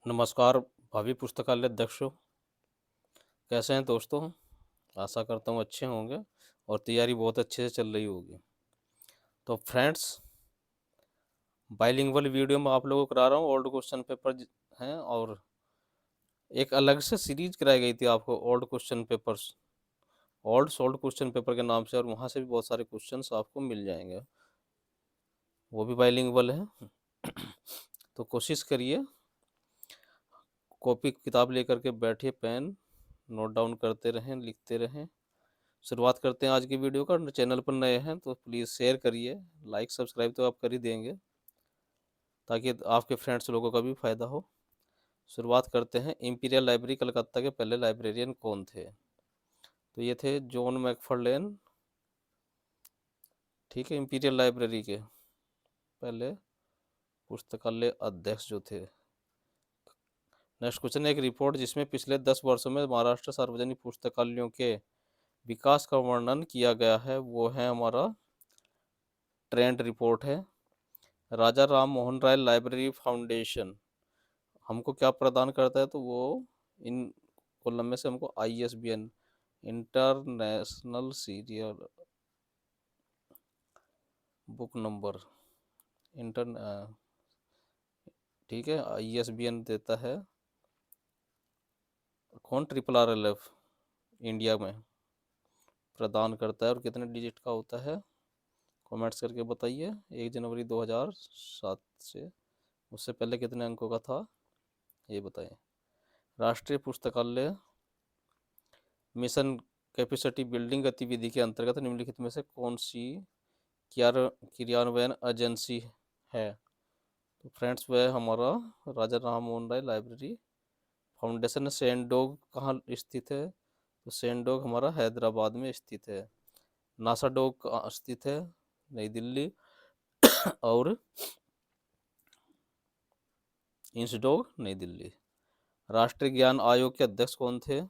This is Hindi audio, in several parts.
नमस्कार भावी पुस्तकालय अध्यक्षों, कैसे हैं दोस्तों? आशा करता हूँ अच्छे होंगे और तैयारी बहुत अच्छे से चल रही होगी। तो फ्रेंड्स, बाइलिंगुअल वीडियो में आप लोगों को करा रहा हूँ। ओल्ड क्वेश्चन पेपर हैं और एक अलग से सीरीज कराई गई थी आपको, old question papers, old sold question paper के नाम से, और वहाँ से भी बहुत सारे क्वेश्चंस आपको मिल जाएंगे। वो भी बाइलिंगुअल है। तो कोशिश करिए, कॉपी किताब लेकर के बैठिए, पेन नोट डाउन करते रहें, लिखते रहें। शुरुआत करते हैं आज की वीडियो का। चैनल पर नए हैं तो प्लीज़ शेयर करिए, लाइक सब्सक्राइब तो आप कर ही देंगे ताकि आपके फ्रेंड्स लोगों का भी फायदा हो। शुरुआत करते हैं। इंपीरियल लाइब्रेरी कलकत्ता के पहले लाइब्रेरियन कौन थे? तो ये थे जॉन मैकफर्लेन। ठीक है, इंपीरियल लाइब्रेरी के पहले पुस्तकालय अध्यक्ष जो थे। नेक्स्ट क्वेश्चन, एक रिपोर्ट जिसमें पिछले 10 वर्षों में महाराष्ट्र सार्वजनिक पुस्तकालयों के विकास का वर्णन किया गया है, वो है हमारा ट्रेंड रिपोर्ट है। राजा राम मोहन राय लाइब्रेरी फाउंडेशन हमको क्या प्रदान करता है? तो वो इन कॉलम में से हमको ISBN, international serial book number, inter ठीक है, ISBN देता है कौन? RRRLF इंडिया में प्रदान करता है। और कितने डिजिट का होता है? कमेंट्स करके बताइए। 1 जनवरी 2007 से, उससे पहले कितने अंकों का था ये बताएं। राष्ट्रीय पुस्तकालय मिशन कैपेसिटी बिल्डिंग गतिविधि के अंतर्गत निम्नलिखित में से कौन सी क्रियान्वयन एजेंसी है? तो फ्रेंड्स, वह हमारा राजा राम मोहन राय लाइब्रेरी फाउंडेशन। सेंडोग कहाँ स्थित है? तो सेंडोग हमारा हैदराबाद में स्थित है। नासाडोग कहाँ स्थित है? नई दिल्ली। और इंसडोग नई दिल्ली। राष्ट्रीय ज्ञान आयोग के अध्यक्ष कौन थे? तो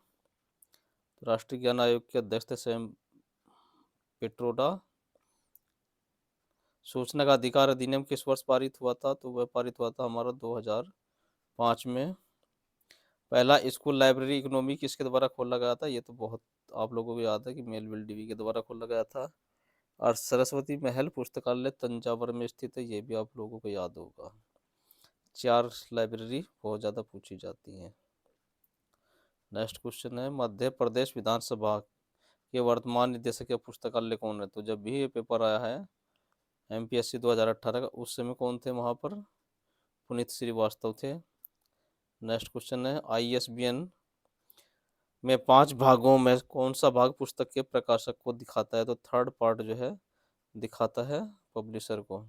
राष्ट्रीय ज्ञान आयोग के अध्यक्ष थे सैम पिट्रोडा। सूचना का अधिकार अधिनियम किस वर्ष पारित हुआ था? तो वह पारित हुआ था हमारा 2005 में। पहला स्कूल लाइब्रेरी इकोनॉमी किसके द्वारा खोला गया था? ये तो बहुत आप लोगों को याद है कि मेलविल डीवी के द्वारा खोला गया था। और सरस्वती महल पुस्तकालय तंजावर में स्थित है, ये भी आप लोगों को याद होगा। 4 लाइब्रेरी बहुत ज़्यादा पूछी जाती हैं। नेक्स्ट क्वेश्चन है, मध्य प्रदेश विधानसभा के वर्तमान निदेशक या पुस्तकालय कौन है? तो जब भी ये पेपर आया है MPSC 2018 का, उस समय कौन थे वहाँ पर? पुनीत श्रीवास्तव थे। नेक्स्ट क्वेश्चन है, ISBN में 5 भागों में कौन सा भाग पुस्तक के प्रकाशक को दिखाता है? तो थर्ड पार्ट जो है दिखाता है पब्लिशर को।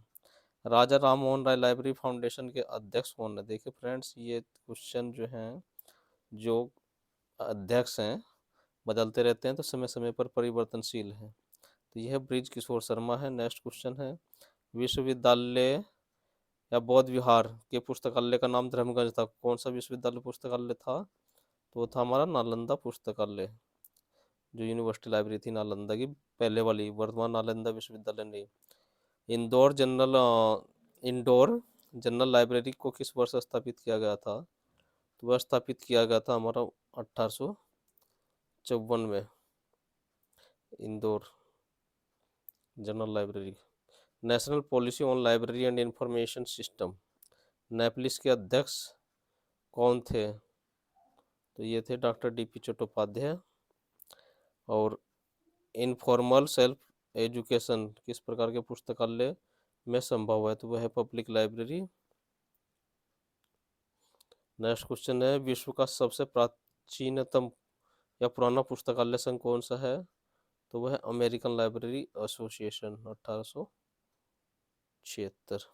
राजा राम मोहन राय लाइब्रेरी फाउंडेशन के अध्यक्ष कौन है? देखिए फ्रेंड्स, ये क्वेश्चन जो हैं, जो अध्यक्ष हैं बदलते रहते हैं, तो समय समय पर परिवर्तनशील है। तो यह ब्रिज किशोर शर्मा है। नेक्स्ट क्वेश्चन है, विश्वविद्यालय या बौद्ध विहार के पुस्तकालय का नाम धर्मगंज था, कौन सा विश्वविद्यालय पुस्तकालय था? तो वो था हमारा नालंदा पुस्तकालय, जो यूनिवर्सिटी लाइब्रेरी थी नालंदा की, पहले वाली, वर्तमान नालंदा विश्वविद्यालय नहीं। Indore general indoor general library को किस वर्ष स्थापित किया गया था? तो वह स्थापित किया गया था हमारा 1854 में, Indore general library. National policy on library and information system, NAPLIS के अध्यक्ष कौन थे? तो ये थे डॉक्टर DP चट्टोपाध्याय। और इनफॉर्मल सेल्फ एजुकेशन किस प्रकार के पुस्तकालय में संभव है? तो वह है पब्लिक लाइब्रेरी। नेक्स्ट क्वेश्चन है, विश्व का सबसे प्राचीनतम या पुराना पुस्तकालय संघ कौन सा है? तो वह है अमेरिकन लाइब्रेरी एसोसिएशन, 1876।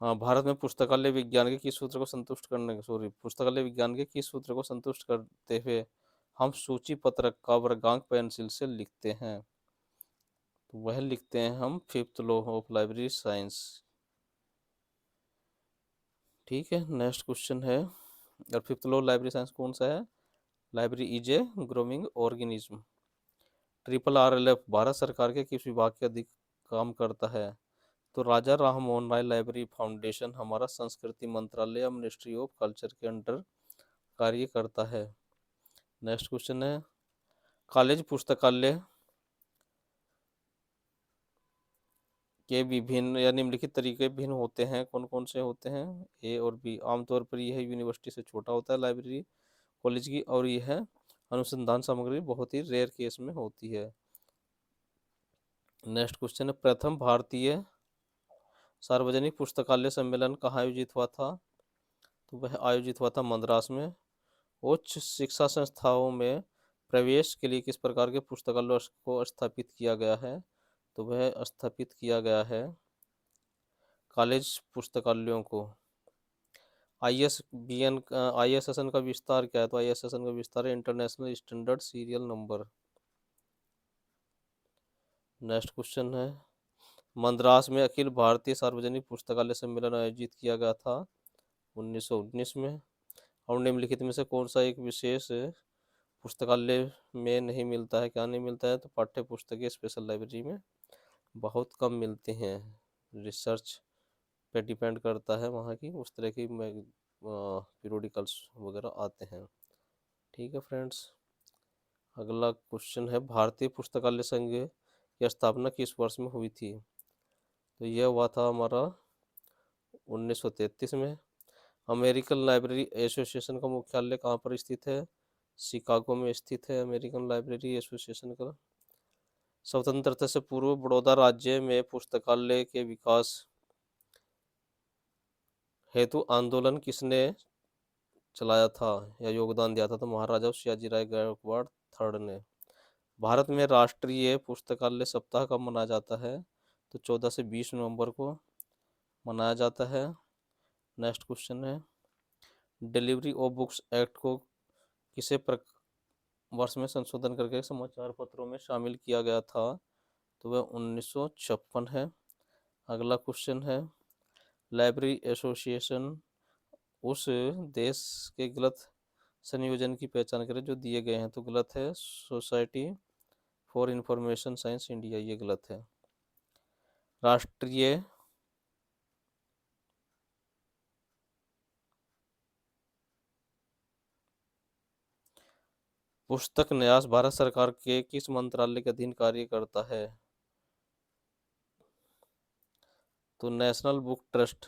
हाँ, भारत में पुस्तकालय विज्ञान के किस सूत्र को संतुष्ट करने सॉरी पुस्तकालय विज्ञान के किस सूत्र को संतुष्ट करते हुए हम सूची पत्रक का वर्गांक पेंसिल से लिखते हैं? तो वह लिखते हैं हम 5th law of library science. ठीक है, नेक्स्ट क्वेश्चन है, और 5th लॉ लाइब्रेरी साइंस कौन सा है? Library is a grooming organism. RRRLF Bharat सरकार के किस विभाग के अधिक काम करता है? तो राजा राममोहन राय लाइब्रेरी फाउंडेशन हमारा संस्कृति मंत्रालय या मिनिस्ट्री ऑफ कल्चर के अंडर कार्य करता है। नेक्स्ट क्वेश्चन है, कॉलेज पुस्तकालय के विभिन्न या निम्नलिखित तरीके भिन्न होते हैं, कौन कौन से होते हैं? ए और बी। आमतौर पर यह यूनिवर्सिटी से छोटा होता है लाइब्रेरी कॉलेज की, और यह अनुसंधान सामग्री बहुत ही रेयर केस में होती है। नेक्स्ट क्वेश्चन है, प्रथम भारतीय सार्वजनिक पुस्तकालय सम्मेलन कहाँ आयोजित हुआ था? तो वह आयोजित हुआ था मद्रास में। उच्च शिक्षा संस्थाओं में प्रवेश के लिए किस प्रकार के पुस्तकालय को स्थापित किया गया है? तो वह स्थापित किया गया है कॉलेज पुस्तकालयों को। ISSN का विस्तार क्या है? तो ISSN का विस्तार है international standard serial number. Next question है, मद्रास में अखिल भारतीय सार्वजनिक पुस्तकालय सम्मेलन आयोजित किया गया था 1919 में। और निम्नलिखित में से कौन सा एक विशेष पुस्तकालय में नहीं मिलता है? क्या नहीं मिलता है? तो पाठ्य पुस्तकें स्पेशल लाइब्रेरी में बहुत कम मिलती हैं। रिसर्च पे डिपेंड करता है वहाँ की, उस तरह की पीरियोडिकल्स वगैरह आते हैं। ठीक है फ्रेंड्स, अगला क्वेश्चन है, भारतीय पुस्तकालय संघ की स्थापना किस वर्ष में हुई थी? तो यह हुआ था हमारा 1933 में। अमेरिकन लाइब्रेरी एसोसिएशन का मुख्यालय कहाँ पर स्थित है? शिकागो में स्थित है अमेरिकन लाइब्रेरी एसोसिएशन का। स्वतंत्रता से पूर्व बड़ौदा राज्य में पुस्तकालय के विकास हेतु आंदोलन किसने चलाया था या योगदान दिया था? तो महाराजा सयाजीराव गायकवाड़ थर्ड ने। भारत में राष्ट्रीय पुस्तकालय सप्ताह कब मनाया जाता है? तो 14 से 20 नवंबर को मनाया जाता है। नेक्स्ट क्वेश्चन है, डिलीवरी ऑफ बुक्स एक्ट को किसे वर्ष में संशोधन करके समाचार पत्रों में शामिल किया गया था? तो वह 1956 है। अगला क्वेश्चन है, लाइब्रेरी एसोसिएशन उस देश के गलत संयोजन की पहचान करें जो दिए गए हैं। तो गलत है society for information science India, ये गलत है। राष्ट्रीय पुस्तक न्यास भारत सरकार के किस मंत्रालय के अधीन कार्य करता है? तो नेशनल बुक ट्रस्ट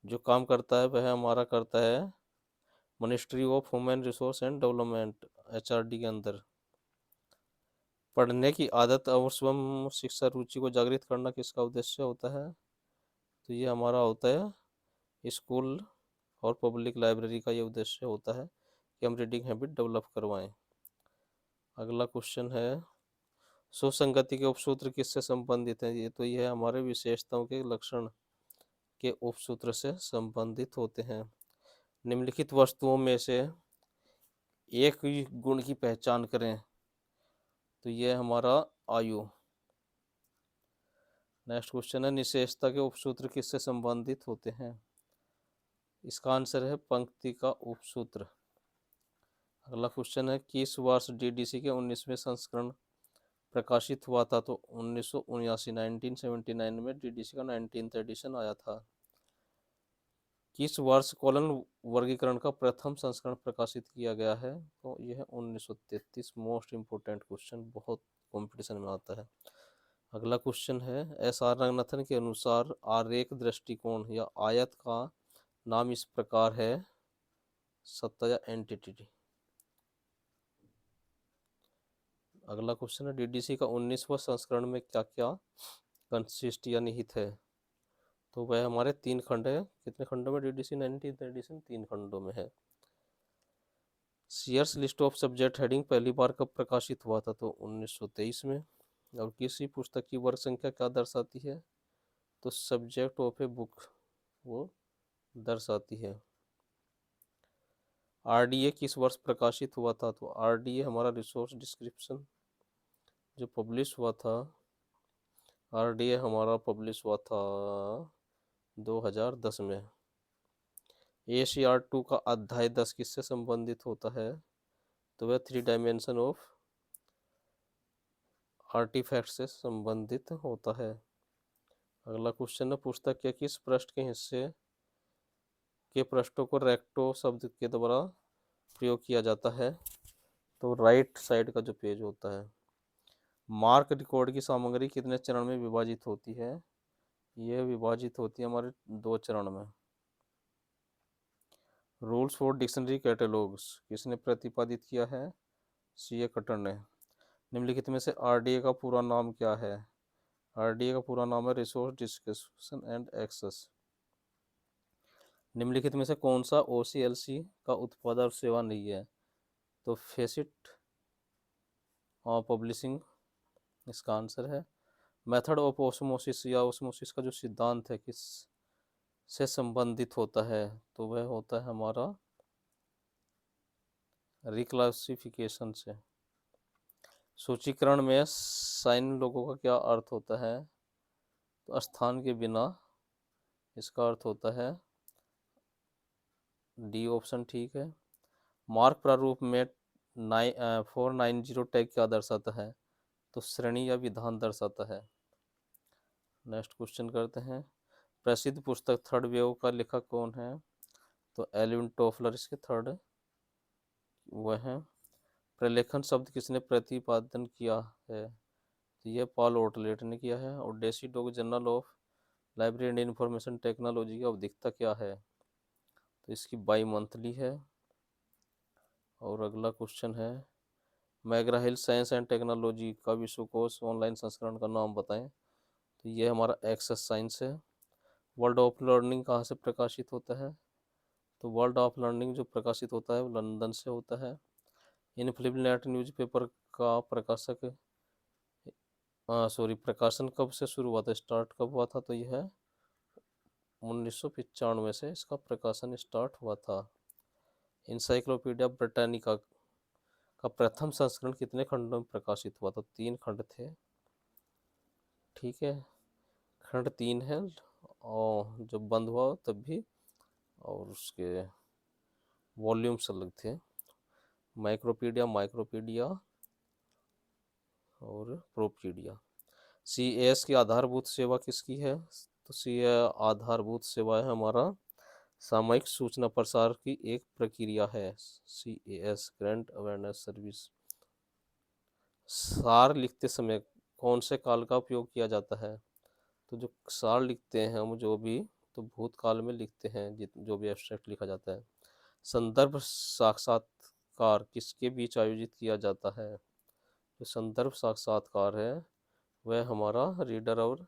जो काम करता है वह हमारा करता है ministry of human resource and development, HRD के अंदर। पढ़ने की आदत और स्वयं शिक्षा रुचि को जागृत करना किसका उद्देश्य होता है? तो ये हमारा होता है स्कूल और पब्लिक लाइब्रेरी का ये उद्देश्य होता है कि हम रीडिंग हैबिट डेवलप करवाएं। अगला क्वेश्चन है, सुसंगति के उपसूत्र किससे संबंधित हैं? ये तो ये हमारे विशेषताओं के लक्षण के उपसूत्र से संबंधित होते हैं। निम्नलिखित वस्तुओं में से एक गुण की पहचान करें। तो ये हमारा आयु। नेक्स्ट क्वेश्चन है, निशेषता के उपसूत्र किससे संबंधित होते हैं? इसका आंसर है पंक्ति का उपसूत्र। अगला क्वेश्चन है, किस वर्ष DDC के 19वें संस्करण प्रकाशित हुआ था? तो 1979 में DDC का 19th एडिशन आया था। किस वर्ष कॉलन वर्गीकरण का प्रथम संस्करण प्रकाशित किया गया है? तो यह 1933। मोस्ट इम्पोर्टेंट क्वेश्चन, बहुत कंपटीशन में आता है। अगला क्वेश्चन है, SR रंगनाथन के अनुसार आरेख दृष्टिकोण या आयत का नाम इस प्रकार है, सत्ता या एंटिटी। अगला क्वेश्चन है, DDC का 19वां संस्करण में क्या क्या कंसिस्ट या निहित है? तो वह हमारे 3 खंड है। कितने खंडों में DDC 19th एडिशन? 3 खंडों में है। Sears list of subject heading पहली बार कब प्रकाशित हुआ था? तो 1923 में। और किसी पुस्तक की वर्ग संख्या क्या दर्शाती है? तो सब्जेक्ट ऑफ ए बुक वो दर्शाती है। RDA किस वर्ष प्रकाशित हुआ था? तो RDA हमारा रिसोर्स डिस्क्रिप्शन जो पब्लिश हुआ था, RDA हमारा पब्लिश हुआ था 2010 में। ACR2 का अध्याय 10 किससे संबंधित होता है? तो वह 3 डायमेंशन ऑफ आर्टिफैक्ट से संबंधित होता है। अगला क्वेश्चन है, पुस्तक के किस पृष्ठ के हिस्से के पृष्ठों को रेक्टो शब्द के द्वारा प्रयोग किया जाता है? तो राइट साइड का जो पेज होता है। मार्क रिकॉर्ड की सामग्री कितने चरण में विभाजित होती है? ये विभाजित होती है हमारे 2 चरण में। रूल्स फॉर डिक्शनरी कैटलॉग्स किसने प्रतिपादित किया है? सीए कटर ने। निम्नलिखित में से आरडीए का पूरा नाम क्या है? आरडीए का पूरा नाम है रिसोर्स डिस्कशन एंड एक्सेस। निम्नलिखित में से कौन सा ओसीएलसी का उत्पाद और सेवा नहीं है? तो फेसिट और पब्लिशिंग इसका आंसर है। मेथड ऑफ ओस्मोसिस या ओस्मोसिस का जो सिद्धांत है किस से संबंधित होता है? तो वह होता है हमारा रिक्लासिफिकेशन से। सूचीकरण में साइन लोगों का क्या अर्थ होता है? तो स्थान के बिना, इसका अर्थ होता है डी ऑप्शन ठीक है। मार्क प्रारूप में 490 टैग क्या दर्शाता है? तो श्रेणी या विधान दर्शाता है। नेक्स्ट क्वेश्चन करते हैं, प्रसिद्ध पुस्तक थर्ड वेव का लेखक कौन है? तो एल्विन टोफलर इसके थर्ड वह है। प्रलेखन शब्द किसने प्रतिपादन किया है? तो यह पॉल ओर्टलेट ने किया है। और DESIDOC journal of library and information technology की आवधिकता क्या है? तो इसकी बाई मंथली है। और अगला क्वेश्चन है, McGrath hill science and technology का विश्वकोश ऑनलाइन संस्करण का नाम बताएं। तो ये हमारा एक्सेस साइंस है। वर्ल्ड ऑफ लर्निंग कहाँ से प्रकाशित होता है? तो वर्ल्ड ऑफ लर्निंग जो प्रकाशित होता है वो लंदन से होता है। इनफ्लिबनेट न्यूज़पेपर का प्रकाशन कब से शुरू हुआ था, स्टार्ट कब हुआ था? तो यह 1995 से इसका प्रकाशन स्टार्ट हुआ था। इंसाइक्लोपीडिया ब्रिटानिका का प्रथम संस्करण कितने खंडों में प्रकाशित हुआ था? 3 खंड थे। ठीक है, खंड 3 है और जब बंद हुआ तब भी, और उसके वॉल्यूम्स अलग थे। माइक्रोपीडिया और प्रोपीडिया। सीएस की आधारभूत सेवा किसकी है? तो सी आधारभूत सेवा है हमारा सामयिक सूचना प्रसार की एक प्रक्रिया है। CAS grant awareness service. सार लिखते समय कौन से काल का उपयोग किया जाता है? तो जो सार लिखते हैं हम जो भी, तो भूतकाल में लिखते हैं जो भी एब्स्ट्रैक्ट लिखा जाता है। संदर्भ साक्षात्कार किसके बीच आयोजित किया जाता है? जो संदर्भ साक्षात्कार है वह हमारा रीडर और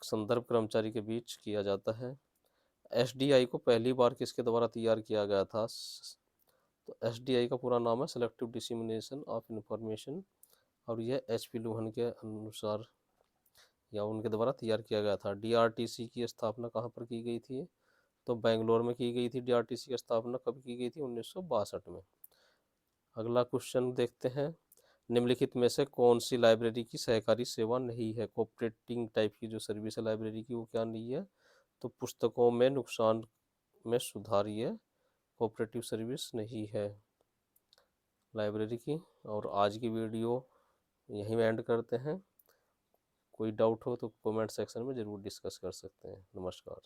संदर्भ कर्मचारी के बीच किया जाता है। SDI को पहली बार किसके द्वारा तैयार किया गया था? तो SDI का पूरा नाम है सेलेक्टिव डिसेमिनेशन ऑफ इंफॉर्मेशन, और यह HP लोहन के अनुसार या उनके द्वारा तैयार किया गया था। DRTC की स्थापना कहाँ पर की गई थी? तो बेंगलोर में की गई थी। DRTC की स्थापना कब की गई थी? 1962 में। अगला क्वेश्चन देखते हैं, निम्नलिखित में से कौन सी लाइब्रेरी की सहकारी सेवा नहीं है? कोऑपरेटिंग टाइप की जो सर्विस है लाइब्रेरी की वो क्या नहीं है? तो पुस्तकों में नुकसान में सुधार, ये कोऑपरेटिव सर्विस नहीं है लाइब्रेरी की। और आज की वीडियो यहीं एंड करते हैं। कोई डाउट हो तो कमेंट सेक्शन में ज़रूर डिस्कस कर सकते हैं। नमस्कार।